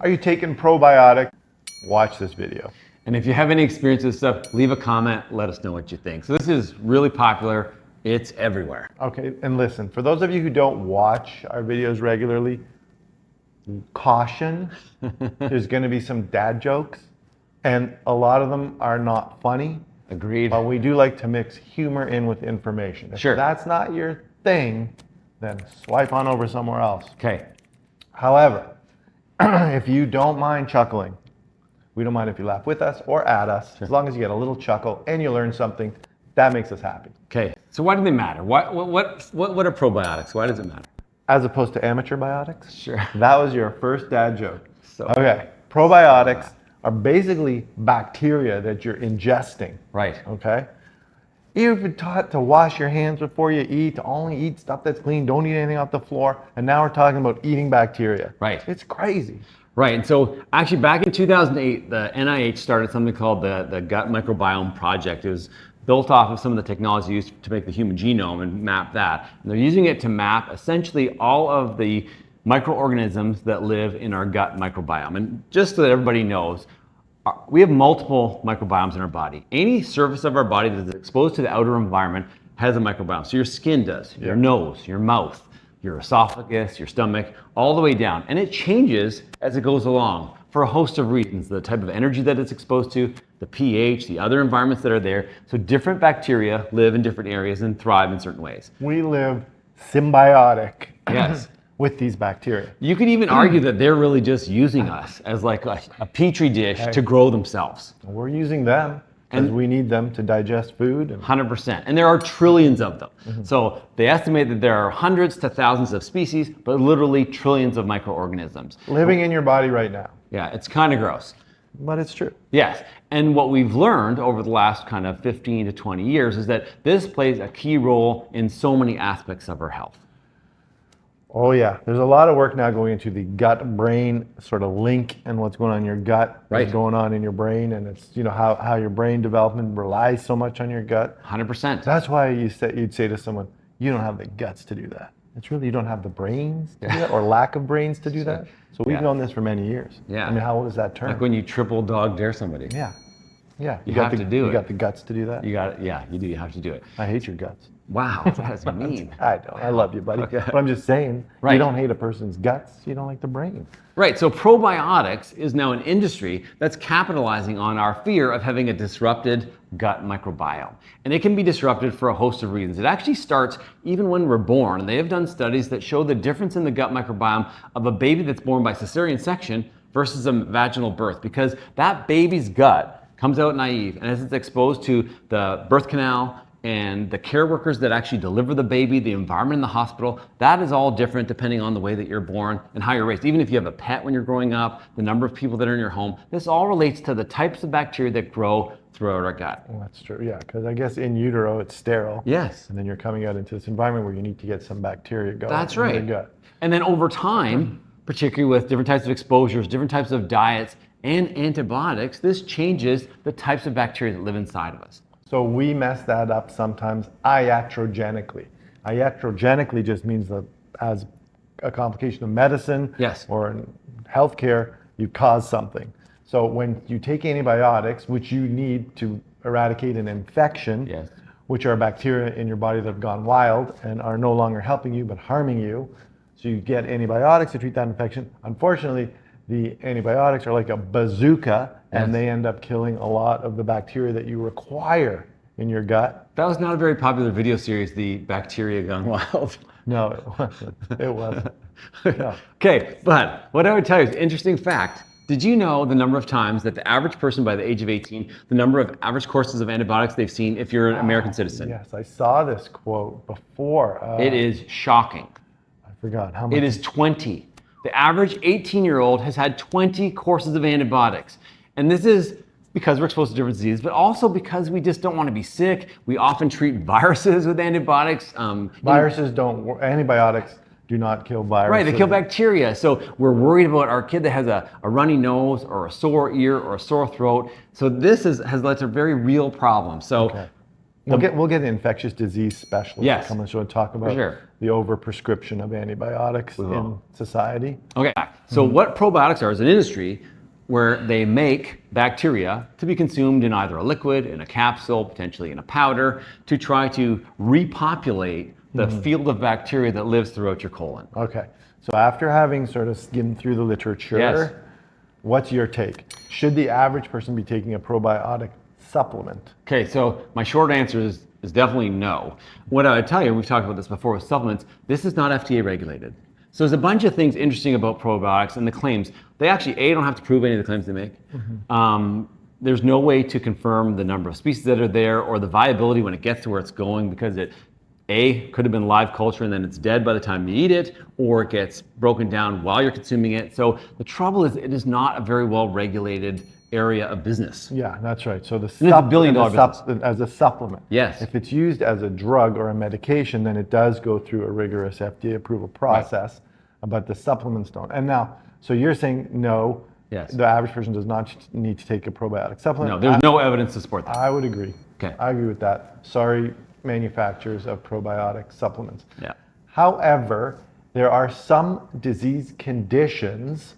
Are you taking probiotic? Watch this video. And if you have any experience with this stuff, leave a comment, let us know what you think. So this is really popular. It's everywhere. Okay, and listen, for those of you who don't watch our videos regularly, caution, there's gonna be some dad jokes, and a lot of them are not funny. Agreed. But we do like to mix humor in with information. If Sure. that's not your thing, then swipe on over somewhere else. Okay. However, if you don't mind chuckling, we don't mind if you laugh with us or at us, as long as you get a little chuckle and you learn something, that makes us happy. Okay. So why do they matter? What are probiotics? Why does it matter? As opposed to amateur biotics? Sure. That was your first dad joke. So, okay, probiotics are basically bacteria that you're ingesting. Right. Okay? You've been taught to wash your hands before you eat, to only eat stuff that's clean, don't eat anything off the floor, and now we're talking about eating bacteria. Right. It's crazy. Right, and so actually back in 2008, the NIH started something called the Gut Microbiome Project. It was built off of some of the technology used to make the human genome and map that. And they're using it to map essentially all of the microorganisms that live in our gut microbiome. And just so that everybody knows, we have multiple microbiomes in our body. Any surface of our body that is exposed to the outer environment has a microbiome. So your skin does, your nose, your mouth, your esophagus, your stomach, all the way down. And it changes as it goes along for a host of reasons. The type of energy that it's exposed to, the pH, the other environments that are there. So different bacteria live in different areas and thrive in certain ways. We live symbiotic. Yes. With these bacteria. You could even argue that they're really just using us as like a petri dish to grow themselves. We're using them because we need them to digest food. 100%. And there are trillions of them. So they estimate that there are hundreds to thousands of species, but literally trillions of microorganisms. Living in your body right now. Yeah, it's kind of gross. But it's true. Yes. And what we've learned over the last kind of 15 to 20 years is that this plays a key role in so many aspects of our health. Oh yeah, there's a lot of work now going into the gut-brain sort of link and what's going on in your gut, what's going on in your brain, and it's how your brain development relies so much on your gut. 100%. That's why you'd say to someone, you don't have the guts to do that. It's really you don't have the brains to do that, or lack of brains to do that. So we've known this for many years. Yeah. I mean, how old is that term? Like when you triple dog dare somebody. Yeah. Yeah. You have to do it. You got the guts to do that? You got it. Yeah, you do. You have to do it. I hate your guts. Wow, that's mean. I don't. I love you, buddy. Okay. But I'm just saying, you don't hate a person's guts. You don't like the brain. Right. So probiotics is now an industry that's capitalizing on our fear of having a disrupted gut microbiome. And it can be disrupted for a host of reasons. It actually starts even when we're born. And they have done studies that show the difference in the gut microbiome of a baby that's born by cesarean section versus a vaginal birth, because that baby's gut comes out naive, and as it's exposed to the birth canal and the care workers that actually deliver the baby, the environment in the hospital, that is all different depending on the way that you're born and how you're raised. Even if you have a pet when you're growing up, the number of people that are in your home, this all relates to the types of bacteria that grow throughout our gut. Well, that's true, yeah, because I guess in utero it's sterile. Yes. And then you're coming out into this environment where you need to get some bacteria going. That's in right. your gut. And then over time, particularly with different types of exposures, different types of diets, and antibiotics, this changes the types of bacteria that live inside of us. So we mess that up sometimes iatrogenically. Iatrogenically just means that as a complication of medicine or in healthcare, you cause something. So when you take antibiotics, which you need to eradicate an infection, which are bacteria in your body that have gone wild and are no longer helping you but harming you, so you get antibiotics to treat that infection. Unfortunately, the antibiotics are like a bazooka, and they end up killing a lot of the bacteria that you require in your gut. That was not a very popular video series, The Bacteria Gone Wild. No, it wasn't. It wasn't. No. Okay, but what I would tell you is an interesting fact. Did you know the number of times that the average person by the age of 18, the number of average courses of antibiotics they've seen if you're an American citizen? Yes, I saw this quote before. It is shocking. I forgot how much. It is 20. The average 18-year-old has had 20 courses of antibiotics. And this is because we're exposed to different diseases, but also because we just don't want to be sick. We often treat viruses with antibiotics. Antibiotics do not kill viruses. Right, they kill bacteria. So we're worried about our kid that has a runny nose or a sore ear or a sore throat. So this has led to very real problems. So We'll get an infectious disease specialist to come on the show and talk about the overprescription of antibiotics in society. Okay, so what probiotics are as an industry, where they make bacteria to be consumed in either a liquid, in a capsule, potentially in a powder, to try to repopulate the field of bacteria that lives throughout your colon. Okay, so after having sort of skimmed through the literature, what's your take? Should the average person be taking a probiotic supplement? Okay, so my short answer is definitely no. What I would tell you, we've talked about this before with supplements, this is not FDA regulated. So there's a bunch of things interesting about probiotics and the claims. They actually, don't have to prove any of the claims they make. There's no way to confirm the number of species that are there or the viability when it gets to where it's going, because it, could have been live culture and then it's dead by the time you eat it, or it gets broken down while you're consuming it. So the trouble is, it is not a very well regulated area of business. Yeah, that's right. So it's a billion-dollar business. As a supplement. Yes. If it's used as a drug or a medication, then it does go through a rigorous FDA approval process, but the supplements don't. And now, so you're saying no, the average person does not need to take a probiotic supplement? No, there's no evidence to support that. I would agree. Okay. I agree with that. Sorry, manufacturers of probiotic supplements. Yeah. However, there are some disease conditions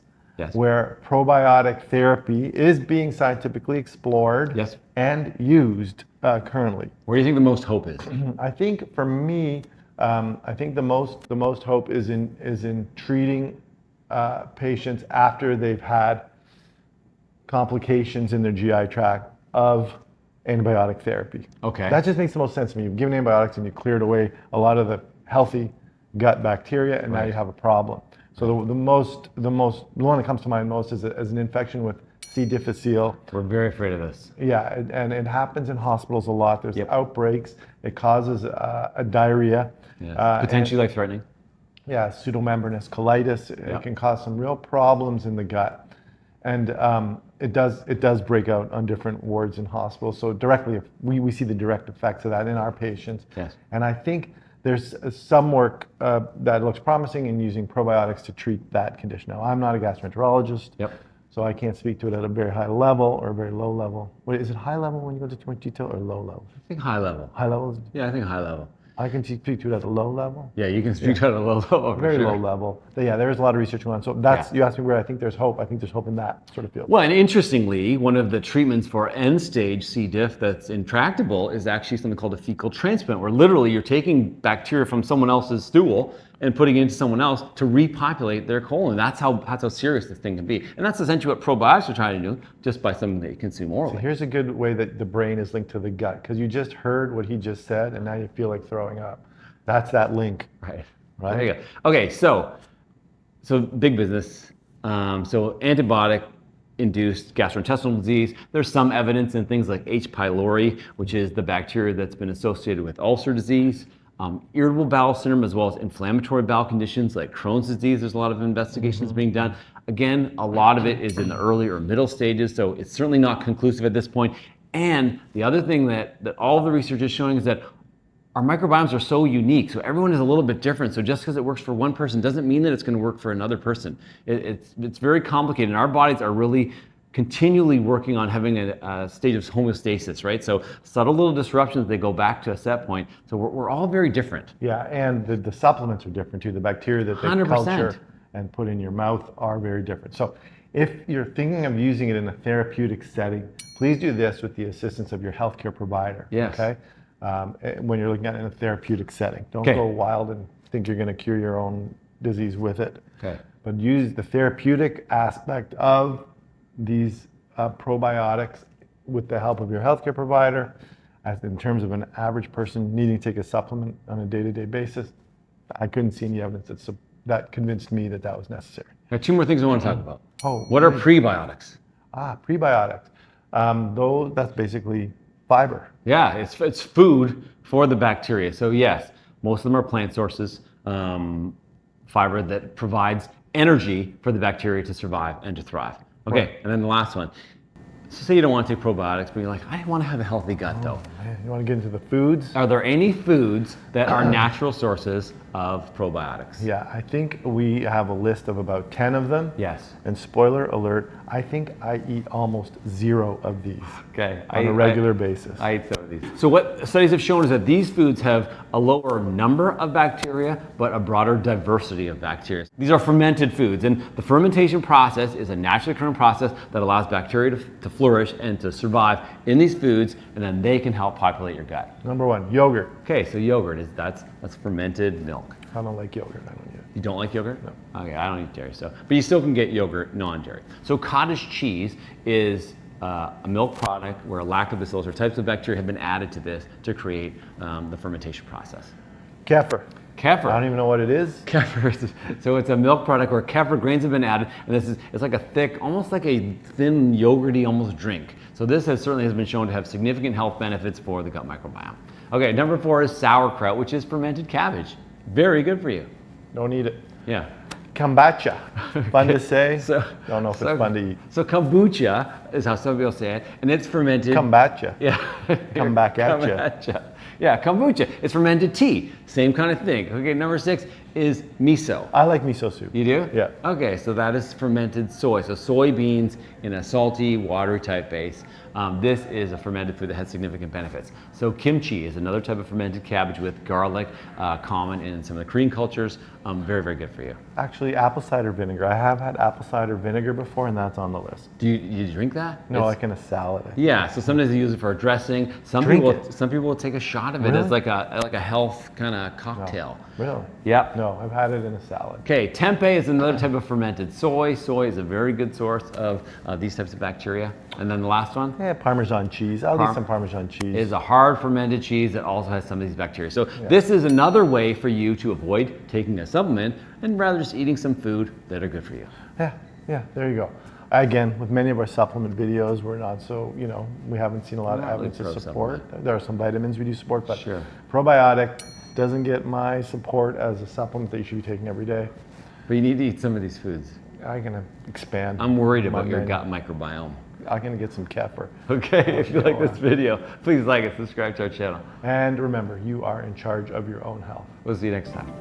where probiotic therapy is being scientifically explored and used currently. Where do you think the most hope is? I think for me, I think the most hope is in treating patients after they've had complications in their GI tract of antibiotic therapy. Okay. That just makes the most sense to me. You've given antibiotics and you cleared away a lot of the healthy gut bacteria, and now you have a problem. So the one that comes to mind most is an infection with C. difficile. We're very afraid of this. Yeah, and it happens in hospitals a lot. There's outbreaks. It causes a diarrhea. Potentially life-threatening. Yeah, pseudomembranous colitis. It can cause some real problems in the gut, and it does break out on different wards in hospitals. So directly, we see the direct effects of that in our patients. Yes. And I think there's some work that looks promising in using probiotics to treat that condition. Now, I'm not a gastroenterologist, so I can't speak to it at a very high level or a very low level. Wait, is it high level when you go into too much detail, or low level? I think high level. High level? Yeah, I think high level. I can speak to it at a low level? Yeah, you can speak to it at a low level. Very low level. But yeah, there is a lot of research going on. So that's, you asked me where I think there's hope. I think there's hope in that sort of field. Well, and interestingly, one of the treatments for end-stage C. diff that's intractable is actually something called a fecal transplant, where literally you're taking bacteria from someone else's stool and putting it into someone else to repopulate their colon. That's how serious this thing can be. And that's essentially what probiotics are trying to do, just by something that you consume orally. So here's a good way that the brain is linked to the gut, because you just heard what he just said, and now you feel like throwing up. That's that link. Right. There you go. Okay, so big business. So antibiotic-induced gastrointestinal disease. There's some evidence in things like H. pylori, which is the bacteria that's been associated with ulcer disease, irritable bowel syndrome, as well as inflammatory bowel conditions like Crohn's disease. There's a lot of investigations being done. Again, a lot of it is in the early or middle stages, so it's certainly not conclusive at this point. And the other thing that all of the research is showing is that our microbiomes are so unique, so everyone is a little bit different. So just because it works for one person doesn't mean that it's going to work for another person. It's very complicated, and our bodies are really continually working on having a state of homeostasis, right? So subtle little disruptions, they go back to a set point. So we're all very different. Yeah, and the supplements are different too. The bacteria that they 100%. culture and put in your mouth are very different. So if you're thinking of using it in a therapeutic setting, please do this with the assistance of your healthcare provider. Yes. Okay. When you're looking at it in a therapeutic setting. Don't go wild and think you're going to cure your own disease with it. Okay. But use the therapeutic aspect of these probiotics with the help of your healthcare provider. As in terms of an average person needing to take a supplement on a day-to-day basis, I couldn't see any evidence that convinced me that was necessary. Now, two more things I want to talk about. Oh, what are prebiotics? Prebiotics. That's basically fiber. Yeah, it's food for the bacteria. So yes, most of them are plant sources, fiber that provides energy for the bacteria to survive and to thrive. Okay, right. And then the last one. So say you don't want to take probiotics, but you're like, I want to have a healthy gut though. Man, you want to get into the foods? Are there any foods that are natural sources of probiotics? Yeah, I think we have a list of about 10 of them. Yes. And spoiler alert, I think I eat almost 0 of these on a regular basis. I eat those. of these. So what studies have shown is that these foods have a lower number of bacteria, but a broader diversity of bacteria. These are fermented foods, and the fermentation process is a naturally occurring process that allows bacteria to flourish and to survive in these foods, and then they can help populate your gut. Number one, yogurt. Okay, so yogurt that's fermented milk. I don't like yogurt. I don't eat it. You don't like yogurt? No. Okay, I don't eat dairy, but you still can get yogurt non-dairy. So cottage cheese is a milk product where lactobacillus or types of bacteria have been added to this to create the fermentation process. Kefir. Kefir. I don't even know what it is. Kefir. So it's a milk product where kefir grains have been added, and it's like a thick, almost like a thin yogurty almost drink. So this certainly has been shown to have significant health benefits for the gut microbiome. Okay, number 4 is sauerkraut, which is fermented cabbage. Very good for you. Don't eat it. Yeah. Kombucha. Fun to say. So, don't know if it's fun to eat. So kombucha is how some people say it, and it's fermented. Kombucha. Yeah. Come back at you. Kombucha. Yeah, kombucha. It's fermented tea. Same kind of thing. Okay, number 6 is miso. I like miso soup. You do? Yeah. Okay, so that is fermented soy. So soybeans in a salty, watery type base. This is a fermented food that has significant benefits. So kimchi is another type of fermented cabbage with garlic, common in some of the Korean cultures. Very, very good for you. Actually, apple cider vinegar. I have had apple cider vinegar before, and that's on the list. Do you drink that? No, like in a salad. Yeah, so sometimes they use it for a dressing. Some people will take a shot of it as like a health kind of cocktail. No. Really? Yep. No, I've had it in a salad. Okay, tempeh is another type of fermented soy. Soy is a very good source of these types of bacteria. And then the last one? Yeah, Parmesan cheese. I'll eat some Parmesan cheese. Is a hard fermented cheese that also has some of these bacteria. So this is another way for you to avoid taking a supplement and rather just eating some food that are good for you. Yeah, there you go. Again, with many of our supplement videos, we're not so, we haven't seen a lot of evidence of support. There are some vitamins we do support, but probiotic doesn't get my support as a supplement that you should be taking every day. But you need to eat some of these foods. I'm going to expand. I'm worried about your gut microbiome. I'm going to get some kefir. Okay, if you like this video, please like it, subscribe to our channel. And remember, you are in charge of your own health. We'll see you next time.